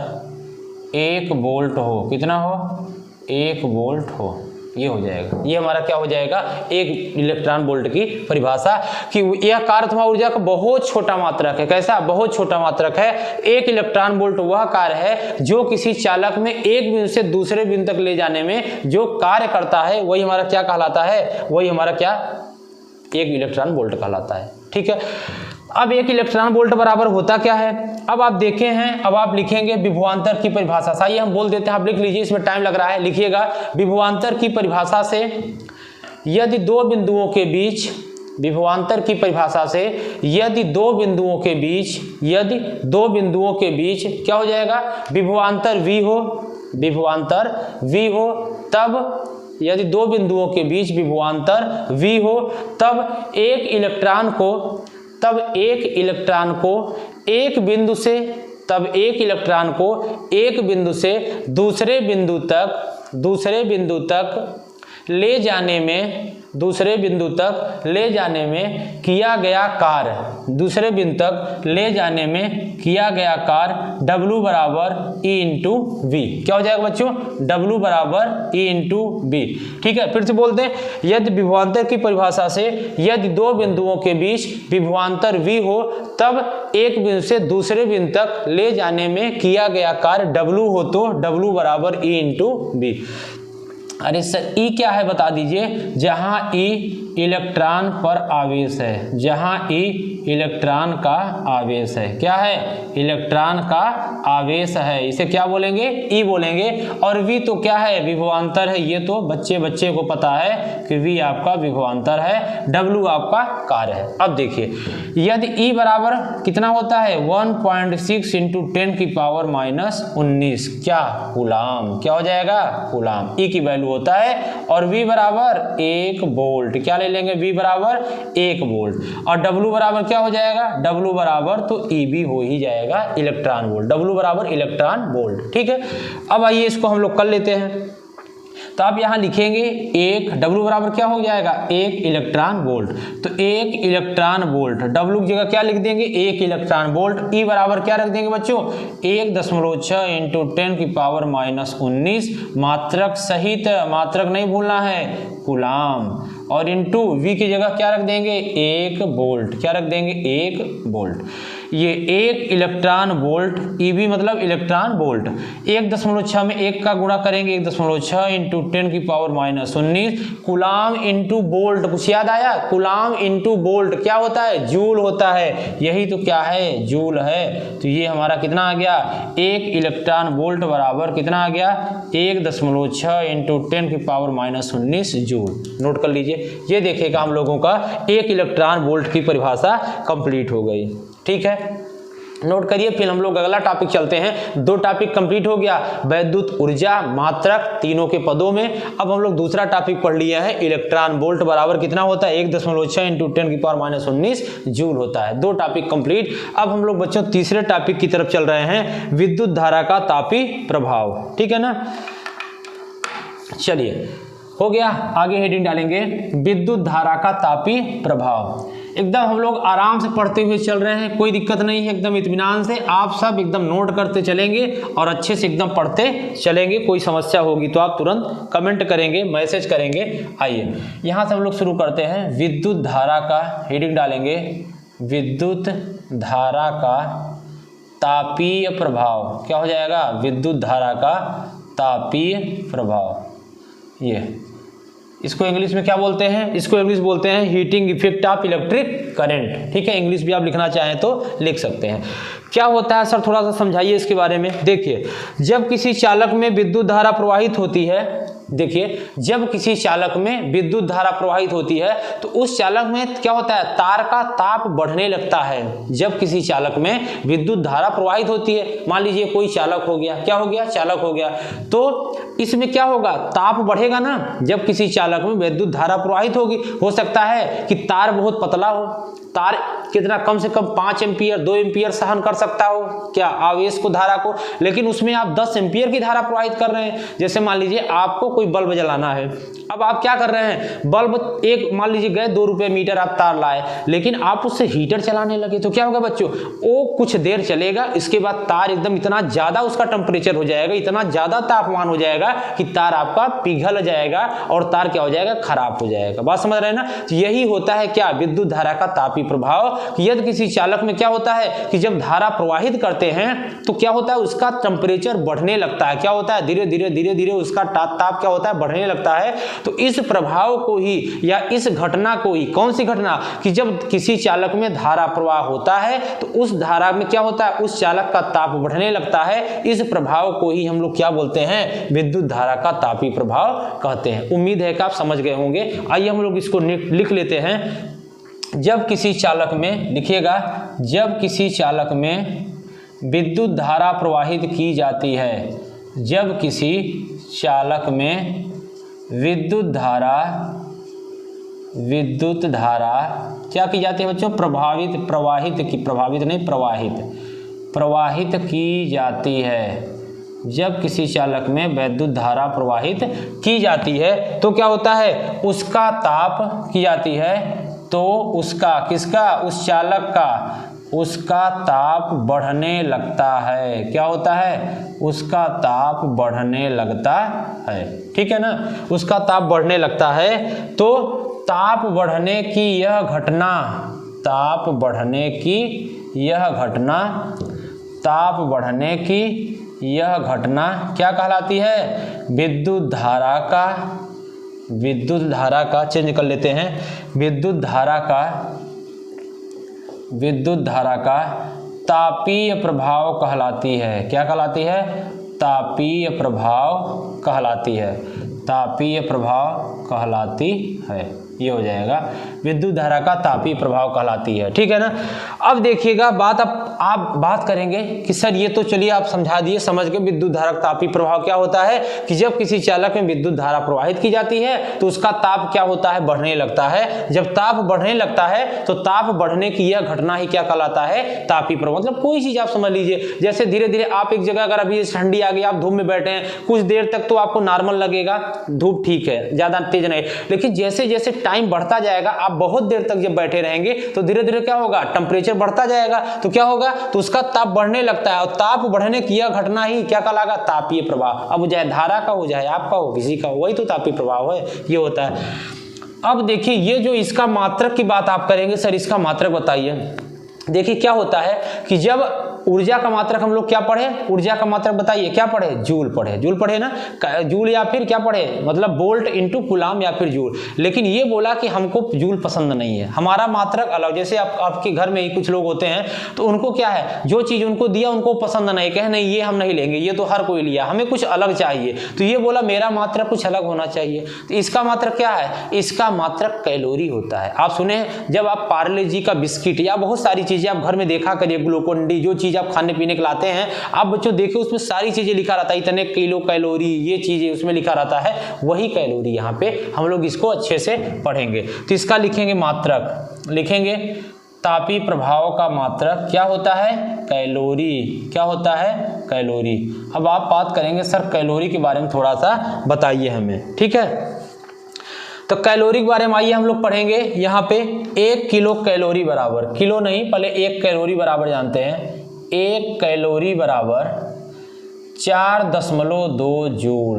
1 वोल्ट हो, कितना हो, 1 वोल्ट हो, ये हो जाएगा। ये हमारा क्या हो जाएगा, एक इलेक्ट्रॉन वोल्ट की परिभाषा, कि यह कार्य अथवा ऊर्जा का बहुत छोटा मात्रक है। कैसा, बहुत छोटा मात्रक है। एक इलेक्ट्रॉन वोल्ट वह कार्य है जो किसी चालक में एक बिंदु से दूसरे बिंदु तक ले जाने में जो कार्य करता है, वही हमारा क्या कहलाता है, वही हमारा क्या, एक इलेक्ट्रॉन वोल्ट कहलाता है, ठीक है। अब एक इलेक्ट्रॉन वोल्ट बराबर होता क्या है, अब आप देखे हैं, अब आप लिखेंगे विभवांतर की परिभाषा। आइए हम बोल देते हैं, आप लिख लीजिए, इसमें टाइम लग रहा है, लिखिएगा। विभवांतर की परिभाषा से यदि दो बिंदुओं के बीच, विभवांतर की परिभाषा से यदि दो बिंदुओं के बीच क्या हो जाएगा, विभवांतर V हो, तब यदि दो बिंदुओं के बीच विभवांतर V हो, तब एक इलेक्ट्रॉन को एक बिंदु से दूसरे बिंदु तक ले जाने में किया गया कार्य, W बराबर E इंटू V, क्या हो जाएगा बच्चों, W बराबर E इंटू V, ठीक है। फिर से बोलते हैं, यदि विभवांतर की परिभाषा से यदि दो बिंदुओं के बीच विभवांतर V हो, तब एक बिंदु से दूसरे बिंदु तक ले जाने में किया गया कार्य W हो, तो W बराबर E इंटू V। अरे सर E क्या है बता दीजिए, जहां E इलेक्ट्रॉन पर आवेश है, जहां E इलेक्ट्रॉन का आवेश है, क्या है, इलेक्ट्रॉन का आवेश है, इसे क्या बोलेंगे, E बोलेंगे। और V तो क्या है, विभवांतर है, ये तो बच्चे को पता है कि V आपका विभवांतर है, W आपका कार्य है। अब देखिए, यदि E बराबर कितना होता है, 1.6 इंटू 10 की पावर -19, क्या, कूलाम, क्या हो जाएगा, कूलाम, E की वैल्यू होता है। और V बराबर 1 वोल्ट, क्या ले लेंगे, V बराबर 1 वोल्ट। और W बराबर क्या हो जाएगा, W बराबर तो EB हो ही जाएगा, इलेक्ट्रॉन वोल्ट, W बराबर इलेक्ट्रॉन वोल्ट, ठीक है। अब आइए इसको हम लोग कर लेते हैं, तो आप यहाँ लिखेंगे एक, W बराबर क्या हो जाएगा, 1 इलेक्ट्रॉन वोल्ट। तो 1 इलेक्ट्रॉन वोल्ट, W की जगह क्या लिख देंगे, 1 इलेक्ट्रॉन वोल्ट। E बराबर क्या रख देंगे बच्चों, 1.6 इंटू 10 की पावर -19, मात्रक सहित, मात्रक नहीं भूलना है, कूलाम। और इंटू V की जगह क्या रख देंगे, 1 वोल्ट, क्या रख देंगे, 1 वोल्ट। ये 1 इलेक्ट्रॉन वोल्ट, EV मतलब इलेक्ट्रॉन वोल्ट, 1.6 में 1 का गुणा करेंगे 1.6 इंटू 10⁻⁻19 कूलाम इंटू वोल्ट। कुछ याद आया? कूलाम इंटू वोल्ट क्या होता है? जूल होता है। यही तो क्या है? जूल है। तो ये हमारा कितना आ गया? 1 इलेक्ट्रॉन वोल्ट बराबर कितना आ गया? 1.6 इंटू 10⁻⁻19 जूल। नोट कर लीजिए। ये देखिएगा हम लोगों का 1 इलेक्ट्रॉन वोल्ट की परिभाषा कंप्लीट हो गई। ठीक है, नोट करिए। फिर हम लोग अगला टॉपिक चलते हैं। 2 टॉपिक कंप्लीट हो गया, वैद्युत ऊर्जा, मात्रक, तीनों के पदों में। अब हम लोग दूसरा टॉपिक पढ़ लिए हैं, इलेक्ट्रॉन वोल्ट बराबर कितना होता है? 1.6 इंटू 10⁻⁻19 जूल होता है। 2 टॉपिक कंप्लीट। अब हम लोग बच्चों तीसरे टॉपिक की तरफ चल रहे हैं, विद्युत धारा का तापी प्रभाव। ठीक है ना, चलिए हो गया। आगे हेडिंग डालेंगे, विद्युत धारा का तापी प्रभाव। एकदम हम लोग आराम से पढ़ते हुए चल रहे हैं, कोई दिक्कत नहीं है, एकदम इत्मीनान से आप सब एकदम नोट करते चलेंगे और अच्छे से एकदम पढ़ते चलेंगे। कोई समस्या होगी तो आप तुरंत कमेंट करेंगे, मैसेज करेंगे। आइए यहाँ से हम लोग शुरू करते हैं। विद्युत धारा का हेडिंग डालेंगे, विद्युत धारा का तापीय प्रभाव। क्या हो जाएगा? विद्युत धारा का तापीय प्रभाव। ये इसको इंग्लिश में क्या बोलते हैं? इसको इंग्लिश बोलते हैं heating effect of electric current. ठीक है, इंग्लिश भी आप लिखना चाहें तो लिख सकते हैं। क्या होता है सर, थोड़ा सा समझाइए इसके बारे में। देखिए, जब किसी चालक में विद्युत धारा प्रवाहित होती है, देखिए जब किसी चालक में विद्युत धारा प्रवाहित होती है तो उस चालक में क्या होता है? तार का ताप बढ़ने लगता है। जब किसी चालक में विद्युत धारा प्रवाहित होती है, मान लीजिए कोई चालक हो गया, क्या हो गया? चालक हो गया, तो इसमें क्या होगा? ताप बढ़ेगा ना। जब किसी चालक में विद्युत धारा प्रवाहित होगी, हो सकता है कि तार बहुत पतला हो, तार कितना कम से कम 5 एम्पियर 2 एम्पियर सहन कर सकता हो क्या आवेश को, धारा को, लेकिन उसमें आप 10 एम्पियर की धारा प्रवाहित कर रहे हैं। जैसे मान लीजिए आपको कोई बल्ब जलाना है, अब आप क्या कर रहे हैं? बल्ब एक मान लीजिए गए 2 रुपये मीटर आप तार लाए, लेकिन आप उससे हीटर चलाने लगे तो क्या होगा बच्चों? वो कुछ देर चलेगा, इसके बाद तार एकदम इतना ज्यादा उसका टेम्परेचर हो जाएगा, इतना ज्यादा तापमान हो जाएगा कि तार आपका पिघल जाएगा और तार क्या हो जाएगा? खराब हो जाएगा। बात समझ रहे हैं ना? तो यही होता है क्या? विद्युत धारा का तापी प्रभाव। यदि किसी चालक में क्या होता है कि जब धारा प्रवाहित करते हैं तो क्या होता है? उसका टेम्परेचर बढ़ने लगता है। क्या होता है? धीरे धीरे उसका ताप क्या होता है? बढ़ने लगता है। तो इस प्रभाव को ही या इस घटना को ही, कौन सी घटना? कि जब किसी चालक में धारा प्रवाह होता है तो उस धारा में क्या होता है? उस चालक का ताप बढ़ने लगता है। इस प्रभाव को ही हम लोग क्या बोलते हैं? विद्युत धारा का तापी प्रभाव कहते हैं। उम्मीद है कि आप समझ गए होंगे। आइए हम लोग इसको लिख लेते हैं। जब किसी चालक में, लिखिएगा, जब किसी चालक में विद्युत धारा प्रवाहित की जाती है, जब किसी चालक में विद्युत धारा क्या की जाती है बच्चों? प्रवाहित की जाती है। जब किसी चालक में विद्युत धारा प्रवाहित की जाती है तो क्या होता है? उसका ताप की जाती है, तो उसका, किसका? उस चालक का, उसका ताप बढ़ने लगता है। क्या होता है? उसका ताप बढ़ने लगता है। ठीक है ना, उसका ताप बढ़ने लगता है। तो ताप बढ़ने की यह घटना, ताप बढ़ने की यह घटना क्या कहलाती है? विद्युत धारा का चेंज कर लेते हैं, विद्युत धारा का तापीय प्रभाव कहलाती है। क्या कहलाती है? तापीय प्रभाव कहलाती है। ये हो जाएगा, विद्युत धारा का तापीय प्रभाव कहलाती है। ठीक है ना। अब देखिएगा आप बात करेंगे कि सर ये तो चलिए आप समझा दिए, समझ गए विद्युत धारा का तापीय प्रभाव क्या होता है कि जब किसी चालक में विद्युत धारा प्रवाहित की जाती है तो उसका ताप क्या होता है? बढ़ने लगता है। जब ताप बढ़ने लगता है तो ताप बढ़ने की यह घटना ही क्या कहलाता है? तापीय प्रभाव। मतलब कोई चीज आप समझ लीजिए, जैसे धीरे धीरे आप एक जगह, अगर अभी ठंडी आ गई, आप धूप में बैठे हैं, कुछ देर तक तो आपको नॉर्मल लगेगा, धूप ठीक है, ज्यादा तेज नहीं, लेकिन जैसे जैसे टाइम बढ़ता जाएगा, आप बहुत देर तक जब बैठे रहेंगे तो धीरे धीरे क्या होगा? टेम्परेचर बढ़ता जाएगा, तो क्या होगा? तो उसका ताप बढ़ने लगता है, और ताप बढ़ने की यह घटना ही क्या कहलाएगा? तापीय प्रभाव। अब चाहे धारा का हो, चाहे आपका हो, किसी का हो, वही तो तापीय प्रभाव है, ये होता है। अब देखिए, ये जो इसका मात्रक की बात आप करेंगे, सर इसका मात्रक बताइए। देखिए क्या होता है कि जब ऊर्जा का मात्रक हम लोग क्या पढ़े, ऊर्जा का मात्रक बताइए क्या पढ़े, जूल पढ़े, जूल पढ़े ना, जूल या फिर क्या पढ़े, मतलब वोल्ट इनटू कूलाम या फिर जूल। लेकिन ये बोला कि हमको जूल पसंद नहीं है, हमारा मात्रक अलग। जैसे आपके घर में ही कुछ लोग होते हैं तो उनको क्या है, जो चीज उनको दिया उनको पसंद नहीं, कहे नहीं ये हम नहीं लेंगे, ये तो हर कोई लिया, हमें कुछ अलग चाहिए। तो ये बोला मेरा मात्रक कुछ अलग होना चाहिए। तो इसका मात्रक क्या है, इसका मात्रक कैलोरी होता है। आप सुने जब आप पार्ले जी का बिस्किट या बहुत सारी चीजें आप घर में देखा करिए, ग्लूकोन डी, जो चीज आप खाने पीने के लाते हैं, आप बच्चों देखिए उसमें सारी चीजें लिखा रहता है, इतने किलो कैलोरी, ये चीजें उसमें लिखा रहता है, वही कैलोरी यहाँ पे हम लोग इसको अच्छे से पढ़ेंगे। तो इसका लिखेंगे मात्रक, लिखेंगे तापीय प्रभाव का मात्रक क्या होता है, कैलोरी। क्या होता है, कैलोरी। अब आप बात करेंगे सर कैलोरी के बारे में थोड़ा सा बताइए हमें, ठीक है। तो कैलोरी के बारे में आइए हम लोग पढ़ेंगे। यहाँ पे 1 किलो कैलोरी बराबर, किलो नहीं पहले 1 कैलोरी बराबर जानते हैं, 1 कैलोरी बराबर 4.2 जूल।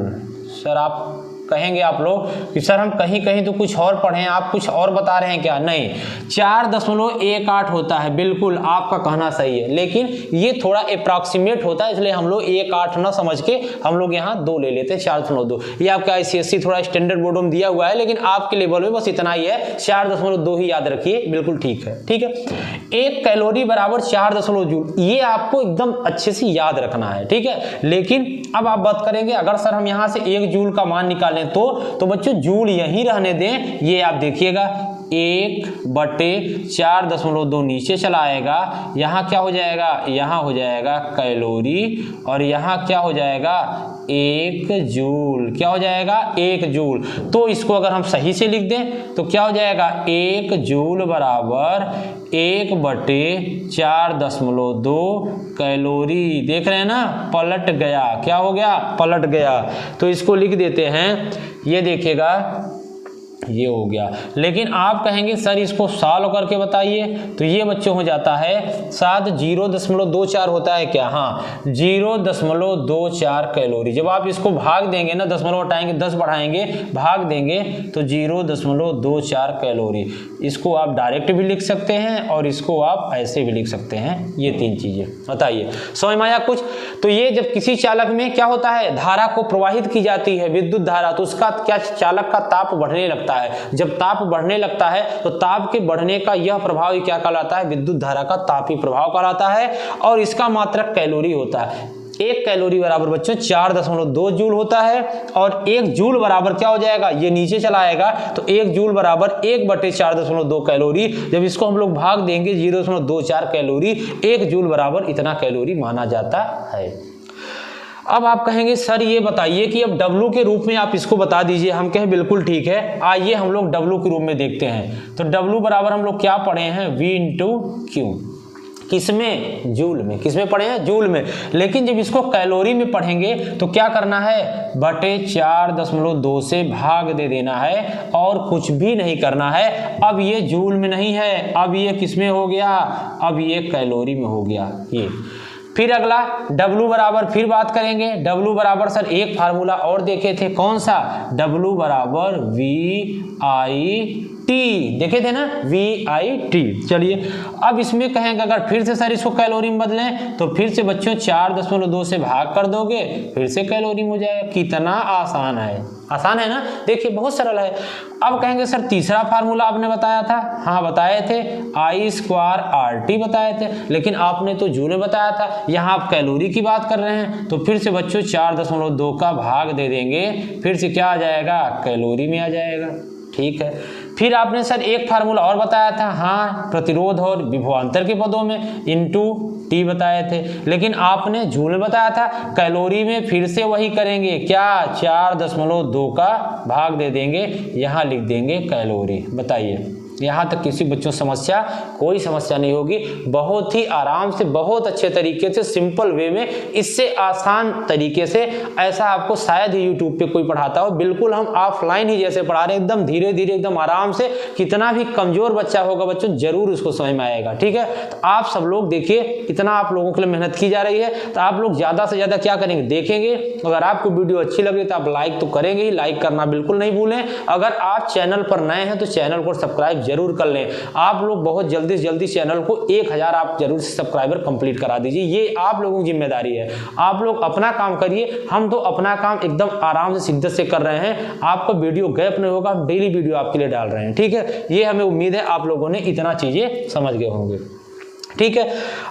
सर आप कहेंगे आप लोग कि सर हम कहीं कहीं तो कुछ और पढ़े हैं, आप कुछ और बता रहे हैं क्या, नहीं 4.18 होता है, बिल्कुल आपका कहना सही है, लेकिन ये थोड़ा अप्रॉक्सीमेट होता है, इसलिए हम लोग 1.8 ना समझ के हम लोग यहाँ 2 ले लेते हैं, 4.2। ये आपका ICSE थोड़ा स्टैंडर्ड बोर्ड में दिया हुआ है, लेकिन आपके लेवल में बस इतना ही है, 4.2 ही याद रखिए, बिल्कुल ठीक है, ठीक है। 1 कैलोरी बराबर 4.2 जूल, ये आपको एकदम अच्छे से याद रखना है, ठीक है। लेकिन अब आप बात करेंगे अगर सर हम यहाँ से 1 जूल का मान निकालें तो बच्चों जूल यहीं रहने दें, ये आप देखिएगा 1/4.2 नीचे चला आएगा, यहाँ क्या हो जाएगा, यहाँ हो जाएगा कैलोरी, और यहाँ क्या हो जाएगा 1 जूल, क्या हो जाएगा 1 जूल। तो इसको अगर हम सही से लिख दें तो क्या हो जाएगा 1 जूल बराबर 1/4.2 कैलोरी। देख रहे हैं ना, पलट गया, क्या हो गया, पलट गया। तो इसको लिख देते हैं, ये देखिएगा ये हो गया। लेकिन आप कहेंगे सर इसको सॉल्व करके बताइए, तो ये बच्चों हो जाता है 0.24 होता है क्या, हाँ 0.24 कैलोरी। जब आप इसको भाग देंगे ना, 10 हटाएंगे 10 बढ़ाएंगे, भाग देंगे तो 0.24 कैलोरी। इसको आप डायरेक्ट भी लिख सकते हैं और इसको आप ऐसे भी लिख सकते हैं। ये 3 चीजें बताइए, समझ में आया कुछ। तो ये जब किसी चालक में क्या होता है, धारा को प्रवाहित की जाती है विद्युत धारा, तो उसका क्या, चालक का ताप बढ़ने लगता है। जब ताप बढ़ने लगता है तो ताप के बढ़ने का यह प्रभाव ही क्या कहलाता है, विद्युत धारा का तापीय प्रभाव कहलाता है, और इसका मात्रक कैलोरी होता है। 1 कैलोरी बराबर बच्चों 4.2 जूल होता है, और 1 जूल बराबर क्या हो जाएगा, ये नीचे चला आएगा, तो 1 जूल बराबर 1/4.2 कैलोरी। जब इसको हम लोग भाग देंगे 0.24 कैलोरी, 1 जूल बराबर इतना कैलोरी माना जाता है। अब आप कहेंगे सर ये बताइए कि अब W के रूप में आप इसको बता दीजिए। हम कहें बिल्कुल ठीक है, आइए हम लोग W के रूप में देखते हैं। तो W बराबर हम लोग क्या पढ़े हैं, V × Q, किसमें, जूल में। किसमें पढ़े हैं, जूल में। लेकिन जब इसको कैलोरी में पढ़ेंगे तो क्या करना है, बटे 4.2 से भाग दे देना है, और कुछ भी नहीं करना है। अब ये जूल में नहीं है, अब ये किसमें हो गया, अब ये कैलोरी में हो गया ये। फिर अगला W बराबर, फिर बात करेंगे W बराबर सर एक फार्मूला और देखे थे, कौन सा, W बराबर VIT, देखे थे ना, VIT। चलिए अब इसमें कहेंगे अगर फिर से सर इसको कैलोरी में बदलें तो फिर से बच्चों 4.2 से भाग कर दोगे, फिर से कैलोरी में हो जाएगा। कितना आसान है, आसान है ना, देखिए बहुत सरल है। अब कहेंगे सर तीसरा फार्मूला आपने बताया था, हाँ बताए थे, I²RT बताए थे, लेकिन आपने तो जूल में बताया था, यहाँ आप कैलोरी की बात कर रहे हैं। तो फिर से बच्चों 4.2 का भाग दे देंगे, फिर से क्या आ जाएगा, कैलोरी में आ जाएगा, ठीक है। फिर आपने सर एक फार्मूला और बताया था, हाँ प्रतिरोध और विभवांतर के पदों में इनटू T बताए थे, लेकिन आपने जूल में बताया था। कैलोरी में फिर से वही करेंगे, क्या 4.2 का भाग दे देंगे, यहाँ लिख देंगे कैलोरी। बताइए यहाँ तक किसी बच्चों समस्या, कोई समस्या नहीं होगी, बहुत ही आराम से, बहुत अच्छे तरीके से, सिंपल वे में, इससे आसान तरीके से, ऐसा आपको शायद ही यूट्यूब पे कोई पढ़ाता हो। बिल्कुल हम ऑफलाइन ही जैसे पढ़ा रहे हैं, एकदम धीरे धीरे, एकदम आराम से। कितना भी कमजोर बच्चा होगा बच्चों जरूर उसको समझ में आएगा, ठीक है। तो आप सब लोग देखिए, इतना आप लोगों के लिए मेहनत की जा रही है, तो आप लोग ज्यादा से ज्यादा क्या करेंगे, देखेंगे। अगर आपको वीडियो अच्छी लगी तो आप लाइक तो करेंगे ही, लाइक करना बिल्कुल नहीं भूलें। अगर आप चैनल पर नए हैं तो चैनल को सब्सक्राइब जरूर कर लें। आप लोग बहुत जल्दी से जल्दी चैनल को 1000 आप जरूर सब्सक्राइबर कंप्लीट करा दीजिए, ये आप लोगों की जिम्मेदारी है। आप लोग अपना काम करिए, हम तो अपना काम एकदम आराम से शिद्दत से कर रहे हैं। आपका वीडियो गैप नहीं होगा, हम डेली वीडियो आपके लिए डाल रहे हैं, ठीक है। ये हमें उम्मीद है आप लोगों ने इतना चीजें समझ गए होंगे, ठीक है।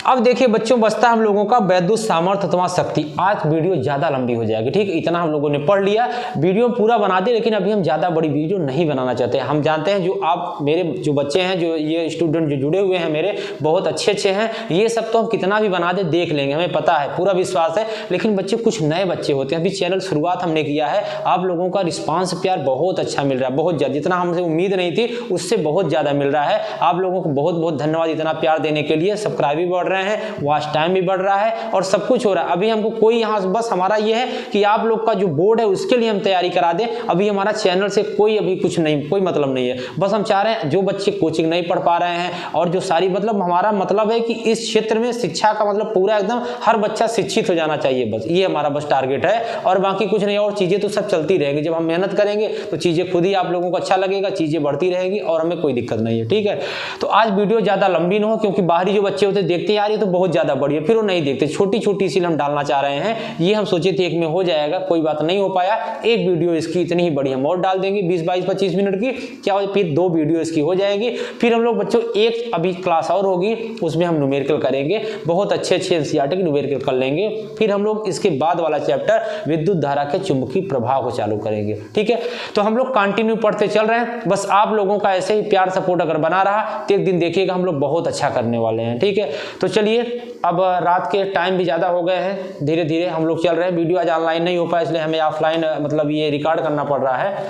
अब देखिए बच्चों, बचता हम लोगों का वैद्युत सामर्थ्य अथवा शक्ति। आज वीडियो ज्यादा लंबी हो जाएगी, ठीक है। इतना हम लोगों ने पढ़ लिया, वीडियो पूरा बना दे, लेकिन अभी हम ज्यादा बड़ी वीडियो नहीं बनाना चाहते। हम जानते हैं जो आप मेरे जो बच्चे हैं, जो ये स्टूडेंट जो जुड़े हुए हैं मेरे, बहुत अच्छे हैं। ये सब तो हम कितना भी बना दे देख लेंगे, हमें पता है, पूरा विश्वास है। लेकिन बच्चे, कुछ नए बच्चे होते हैं, अभी चैनल शुरुआत हमने किया है, आप लोगों का रिस्पांस प्यार बहुत अच्छा मिल रहा है, बहुत ज्यादा, जितना हमसे उम्मीद नहीं थी उससे बहुत ज्यादा मिल रहा है। आप लोगों को बहुत बहुत धन्यवाद इतना प्यार देने के लिए। सब्सक्राइब भी बढ़ रहे हैं, वॉच टाइम भी बढ़ रहा है और सब कुछ हो रहा है। अभी हमको कोई यहाँ बस हमारा ये है कि आप लोग का जो बोर्ड है उसके लिए हम तैयारी करा दें। अभी हमारा चैनल से कोई अभी कुछ नहीं, कोई मतलब नहीं है। बस हम चाह रहे हैं जो बच्चे कोचिंग नहीं पढ़ पा रहे हैं और जो सारी, मतलब हमारा मतलब है कि इस क्षेत्र में शिक्षा का मतलब पूरा एकदम हर बच्चा शिक्षित हो जाना चाहिए, बस ये हमारा बस टारगेट है और बाकी कुछ नहीं। और चीजें तो सब चलती रहेंगी, जब हम मेहनत करेंगे तो चीजें खुद ही आप लोगों को अच्छा लगेगा, चीजें बढ़ती रहेगी और हमें कोई दिक्कत नहीं है, ठीक है। तो आज वीडियो ज्यादा लंबी ना हो, क्योंकि बाहरी जो बच्चे होते देखते यार ये तो बहुत ज्यादा बड़ी है, फिर वो नहीं देखते। छोटी छोटी इसीलिए हम डालना चाह रहे हैं। ये हम सोचे थे एक में हो जाएगा, कोई बात नहीं हो पाया। एक वीडियो इसकी इतनी ही बड़ी हम और डाल देंगे 20, 22, 25 मिनट की, क्या हो, फिर 2 वीडियो इसकी हो जाएगी। फिर हम लोग बच्चों एक अभी क्लास और होगी, उसमें हम न्यूमेरिकल करेंगे, बहुत अच्छे एनसीईआरटी के न्यूमेरिकल कर लेंगे। फिर हम लोग इसके बाद वाला चैप्टर विद्युत धारा के चुंबकीय प्रभाव को चालू करेंगे, ठीक है। तो हम लोग कंटिन्यू पढ़ते चल रहे हैं। बस आप लोगों का ऐसे ही प्यार सपोर्ट अगर बना रहा तो एक दिन देखिएगा हम लोग बहुत अच्छा करने वाले हैं, ठीक है। तो चलिए, अब रात के टाइम भी ज़्यादा हो गए हैं, धीरे धीरे हम लोग चल रहे हैं। वीडियो आज ऑनलाइन नहीं हो पाया, इसलिए हमें ऑफलाइन मतलब ये रिकॉर्ड करना पड़ रहा है।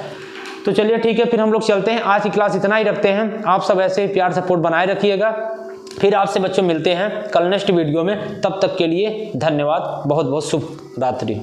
तो चलिए ठीक है, फिर हम लोग चलते हैं। आज की क्लास इतना ही रखते हैं। आप सब ऐसे ही प्यार सपोर्ट बनाए रखिएगा। फिर आपसे बच्चों मिलते हैं कल नेक्स्ट वीडियो में। तब तक के लिए धन्यवाद, बहुत बहुत शुभ रात्रि।